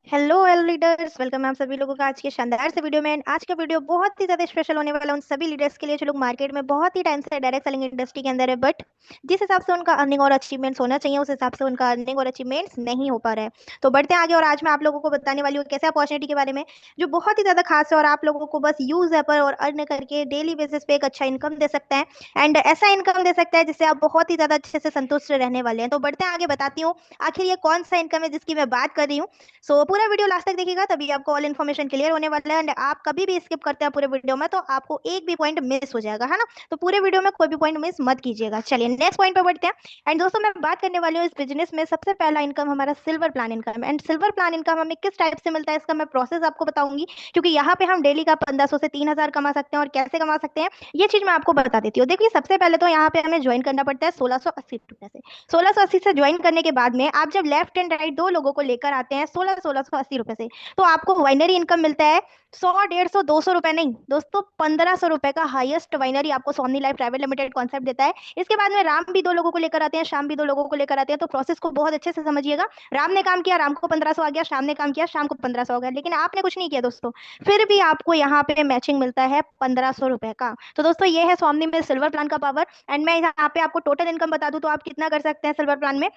Hello leaders, welcome है आप सभी लोगों का आज के शानदार से वीडियो में। आज का वीडियो बहुत ही ज्यादा स्पेशल होने वाला है उन सभी लीडर्स के लिए जो लोग मार्केट में बहुत ही टाइम से डायरेक्ट सेलिंग इंडस्ट्री के अंदर है, बट जिस हिसाब से उनका अर्निंग और अचीवमेंट्स होना चाहिए उस हिसाब से उनका अर्निंग और अचीवमेंट्स नहीं हो पा रहे हैं। तो बढ़ते हैं आगे और आज मैं आप लोगों को बताने वाली हूँ कैसे अपॉर्चुनिटी के बारे में जो बहुत ही ज्यादा खास है और आप लोगों को बस यूज है पर और अर्न करके डेली बेसिस पे एक अच्छा इनकम दे सकता है एंड ऐसा इनकम दे सकता है जिससे आप बहुत ही ज्यादा अच्छे से संतुष्ट रहने वाले हैं। तो बढ़ते हैं आगे, बताती हूँ आखिर ये कौन सा इनकम है जिसकी मैं बात कर रही हूँ। सो पूरा वीडियो लास्ट तक देखिएगा तभी आपको ऑल इन्फॉर्मेशन क्लियर होने वाला है। एंड आप कभी भी स्किप करते हैं पूरे वीडियो में तो आपको एक भी पॉइंट मिस हो जाएगा, है ना। तो पूरे वीडियो में कोई भी पॉइंट मिस मत कीजिएगा। चलिए नेक्स्ट पॉइंट पे बढ़ते हैं। एंड दोस्तों मैं बात करने वाली हूँ इस बिजनेस में सबसे पहला इनकम हमारा silver plan income. And silver plan income हमें किस टाइप से मिलता है इसका मैं प्रोसेस आपको बताऊंगी, क्योंकि यहाँ पे हम डेली का 1500 से 3000 कमा सकते हैं और कैसे कमा सकते हैं ये चीज मैं आपको बता देती हूँ। देखिए सबसे पहले तो यहाँ पे हमें ज्वाइन करना पड़ता है 1680 रुपए से। 1680 से ज्वाइन करने के बाद में आप जब लेफ्ट एंड राइट दो लोगों को लेकर आते हैं 1680 रुपए से, तो आपको वाइनरी इनकम मिलता है 100, 150, 200 रुपए नहीं दोस्तों, 1500 रुपए का हाईएस्ट वाइनरी आपको Sony life private limited concept देता है। इसके बाद में राम भी दो लोगों को लेकर आते हैं, शाम भी दो लोगों को लेकर आते हैं। तो प्रोसेस को बहुत अच्छे से समझिएगा। राम ने काम किया, राम को 1500 आ गया, शाम ने काम किया, शाम को 1500 आ गया, लेकिन आपने कुछ नहीं किया दोस्तों, फिर भी आपको यहाँ पे मैचिंग मिलता है 1500 रुपए का। तो दोस्तों ये है सोमनी में सिल्वर प्लान का पावर। एंड मैं यहाँ पे आपको टोटल इनकम बता दूं तो आप कितना कर सकते हैं सिल्वर प्लान में।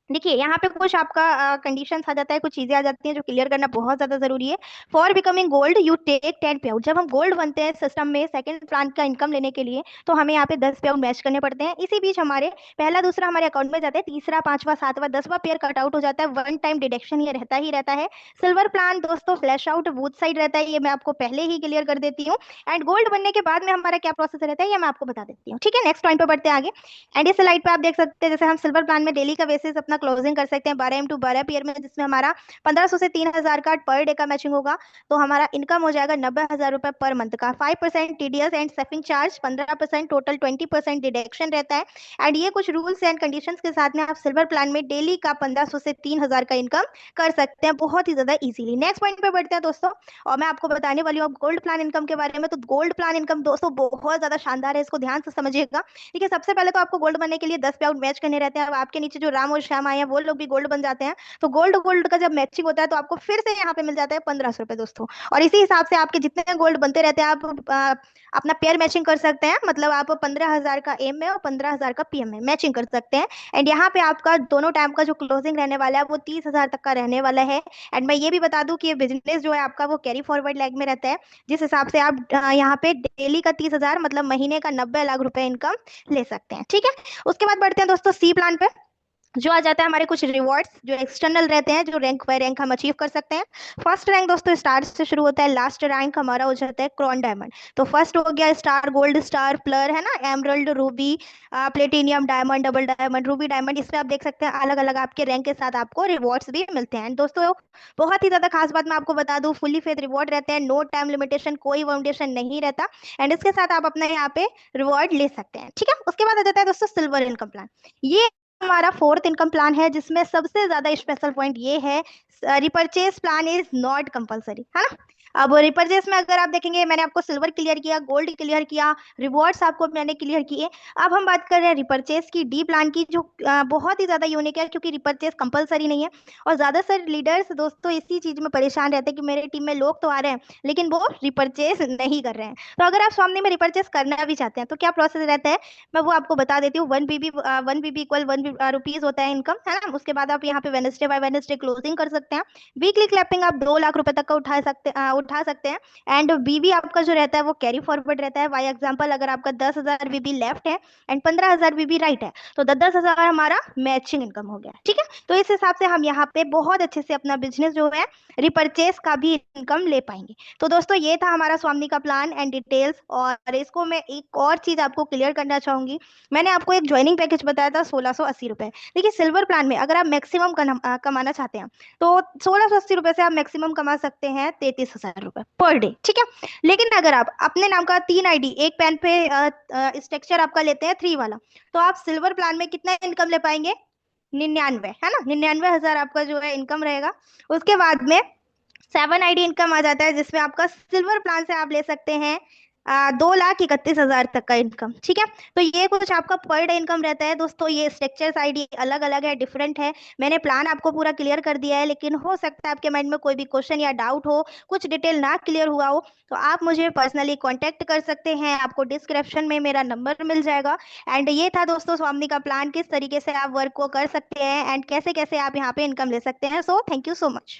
देखिए यहाँ पे कुछ आपका कंडीशंस आ जाता है, कुछ चीजें आ जाती हैं जो क्लियर करना बहुत ज्यादा जरूरी है। For becoming gold you take 10 pay out. जब हम गोल्ड बनते हैं सिस्टम में सेकंड प्लान का इनकम लेने के लिए तो हमें यहाँ पे 10 पे आउट मैच करने पड़ते हैं। इसी बीच हमारे पहला दूसरा हमारे अकाउंट में जाते हैं, तीसरा पांचवा सातवां 10वां पेयर कट आउट हो जाता है। वन टाइम डिडक्शन ये रहता ही रहता है। सिल्वर प्लान दोस्तों फ्लैश आउट बूथ साइड रहता है, ये मैं आपको पहले ही क्लियर कर देती हूँ। एंड गोल्ड बनने के बाद में हमारा क्या प्रोसेस रहता है ये मैं आपको बता देती हूँ, ठीक है। नेक्स्ट पॉइंट पे बढ़ते हैं आगे। एंड इस स्लाइड पे आप देख सकते हैं जैसे हम सिल्वर प्लान में डेली का बेसिस अपना क्लोजिंग कर सकते हैं 12 पीयर में, जिसमें हमारा 1500 से 3000 का पर डे का मैचिंग होगा। तो हमारा इनकम हो जाएगा 90,000 रुपए पर मंथ का। 5% TDS and saving charge, 15%, total 20% deduction रहता है। एंड ये कुछ रूल्स एंड कंडीशंस के साथ में आप सिल्वर प्लान में डेली का 1500 से 3000 का इनकम कर सकते हैं बहुत ही ज्यादा इजीली। नेक्स्ट पॉइंट पे बढ़ते हैं दोस्तों और मैं आपको बताने वाली हूँ अब गोल्ड प्लान इनकम के बारे में। तो गोल्ड प्लान इनकम दोस्तों बहुत ज्यादा शानदार है, इसको ध्यान से समझिएगा। ठीक है, सबसे पहले तो आपको गोल्ड बनने के लिए 10 पे आउट मैच करने रहते हैं। अब आपके नीचे जो राम और श्याम आए हैं वो लोग भी गोल्ड बन जाते हैं। तो गोल्ड गोल्ड का जब मैचिंग होता है तो आपको फिर से यहाँ पे मिल जाता है 1500 रुपए दोस्तों। और इसी हिसाब से आपके जितने गोल्ड बनते रहते हैं आप अपना पेयर मैचिंग कर सकते हैं। मतलब आप 15,000 का एम में और 15,000 का पीएम में मैचिंग कर सकते हैं। एंड यहाँ पे आपका दोनों टाइम का जो क्लोजिंग रहने वाला है वो 30,000 तक का रहने वाला है। एंड मैं ये भी बता दूं कि ये बिजनेस जो है आपका वो कैरी फॉरवर्ड लैग में रहता है, जिस हिसाब से आप यहाँ पे डेली का 30,000 मतलब महीने का 90 लाख रुपए इनकम ले सकते हैं, ठीक है। उसके बाद बढ़ते हैं दोस्तों सी प्लान पे, जो आ जाता है हमारे कुछ रिवॉर्ड्स जो एक्सटर्नल रहते हैं, जो रैंक बाय रैंक हम अचीव कर सकते हैं। फर्स्ट रैंक दोस्तों स्टार से शुरू होता है, लास्ट रैंक हमारा हो जाता है क्रॉन डायमंड। तो फर्स्ट हो गया स्टार, गोल्ड स्टार, प्लर है ना, emerald, Ruby, platinum, diamond, double diamond, Ruby diamond. इसमें आप देख सकते हैं अलग अलग आपके रैंक के साथ आपको रिवॉर्ड्स भी मिलते हैं। दोस्तों बहुत ही ज्यादा खास बात मैं आपको बता दूं, फुल्ली फेथ रिवॉर्ड रहते हैं, नो टाइम लिमिटेशन, कोई फाउंडेशन नहीं रहता। एंड इसके साथ आप अपने यहाँ पे रिवॉर्ड ले सकते हैं, ठीक है। उसके बाद आ जाता है दोस्तों सिल्वर इनकम प्लान। ये हमारा फोर्थ इनकम प्लान है जिसमें सबसे ज्यादा स्पेशल पॉइंट ये है, repurchase plan is not compulsory, है ना। अब रिपर्चेज में अगर आप देखेंगे मैंने आपको सिल्वर क्लियर किया, गोल्ड क्लियर किया, रिवॉर्ड्स आपको मैंने क्लियर किए। अब हम बात कर रहे हैं रिपर्चेज की, डी प्लान की, जो बहुत ही ज्यादा यूनिक है क्योंकि रिपर्चेज कंपलसरी नहीं है। और ज्यादातर लीडर्स दोस्तों इसी चीज में परेशान रहते हैं कि मेरे टीम में लोग तो आ रहे हैं लेकिन वो रिपर्चेज नहीं कर रहे हैं। तो अगर आप सामने में रिपर्चेज करना भी चाहते हैं तो क्या प्रोसेस रहता है मैं वो आपको बता देती हूँ। 1 बीबी इक्वल 1 रुपीज होता है इनकम, है ना। उसके बाद आप यहाँ पे वेनसडे बाय वेनसडे क्लोजिंग कर सकते हैं। वीकली क्लैपिंग आप 2 लाख रुपए तक का उठा सकते हैं। एंड बीबी आपका जो रहता है वो कैरी फॉरवर्ड रहता है। बाई एग्जाम्पल अगर आपका 10,000 बीबी लेफ्ट है एंड 15,000 बीबी राइट है तो 10,000 हमारा मैचिंग इनकम हो गया, ठीक है। तो इस हिसाब से हम यहाँ पे बहुत अच्छे से अपना बिजनेस जो है रिपर्चेस का भी इनकम ले पाएंगे। तो दोस्तों ये था हमारा स्वामी का प्लान एंड डिटेल्स। और इसको मैं एक और चीज आपको क्लियर करना चाहूंगी। मैंने आपको एक ज्वाइनिंग पैकेज बताया था 1680 रुपए। देखिए सिल्वर प्लान में अगर आप मैक्सिमम कमाना चाहते हैं तो 1680 रुपए से आप मैक्सिमम कमा सकते हैं 33,000 रुपए पर डे, ठीक है। लेकिन अगर आप अपने नाम का 3 आईडी एक पेन पे स्ट्रक्चर आपका लेते हैं 3 वाला, तो आप सिल्वर प्लान में कितना इनकम ले पाएंगे, 99, है ना, 99,000 आपका जो है इनकम रहेगा। उसके बाद में 7 आईडी इनकम आ जाता है जिसमें आपका सिल्वर प्लान से आप ले सकते हैं 2,31,000 तक का इनकम। ठीक है, तो ये कुछ आपका पर डे इनकम रहता है दोस्तों। ये स्ट्रक्चर्स आईडी अलग अलग है, डिफरेंट है। मैंने प्लान आपको पूरा क्लियर कर दिया है, लेकिन हो सकता है आपके माइंड में कोई भी क्वेश्चन या डाउट हो, कुछ डिटेल ना क्लियर हुआ हो, तो आप मुझे पर्सनली कांटेक्ट कर सकते हैं। आपको डिस्क्रिप्शन में मेरा नंबर मिल जाएगा। एंड ये था दोस्तों स्वामी का प्लान, किस तरीके से आप वर्क को कर सकते हैं एंड कैसे कैसे आप यहाँ पे इनकम ले सकते हैं। So thank you so much.